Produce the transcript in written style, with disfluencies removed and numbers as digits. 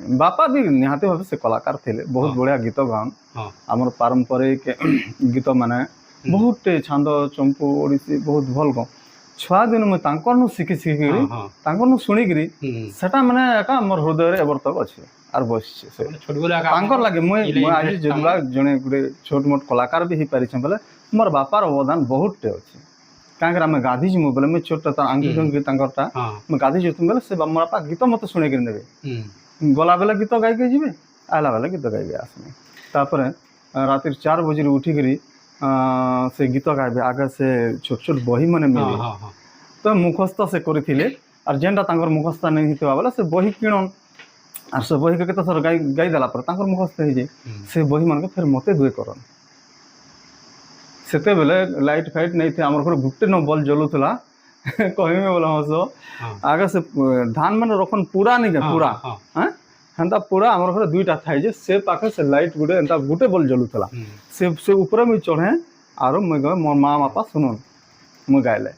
बापा भी निहाती भाव से कलाकार थे बहुत बढ़िया गीत गान आमर पारंपरिक गीत माने बहुत छांद चंपू ओडिसी बहुत भल गाँ छुआ दिन मुझे शिखी शिखिकी शुणिकी सेटा माने एका मोर हृदय एबर तक अच्छे आर बस लगे मुझे आज जदुआ जड़े गोटे छोट मोट कलाकार भी हो पारे बोले मोर बापार अवदान बहुत टे अच्छे कहीं आम गाधी जीमु बोले मुझे छोटा आंगी गाधी जीतु बोले से मोर बापा गीत मत शुणे ने गला बेले गीत गायके जी आला बेले गीत गायके आसमे तापर राति 4 बजे उठिकी से गीत गाइबे आगे से छोट छोट बही मैंने मिले तो मुखस्थ से करते और जेनटा मुखस्थ नहीं होता बोले से बही किणन और से बही के थर गाईदेला मुखस्थ हो जाए से बही मान फिर मत दुए करन से बेले लाइट फाइट नहीं थे आम घर गुटे न बल जलूला कहमे बोला हस आगे से धान मैंने रखन पूरा नहीं पूरा हाँ हेन्ता पूरा आम घर 2टा थाई से पाखे से लाइट गुटे एंता गुटे बल जलूला से ऊपर मुझे चढ़े आरो मुझे मोर माँ बापा सुनन मुझे गायले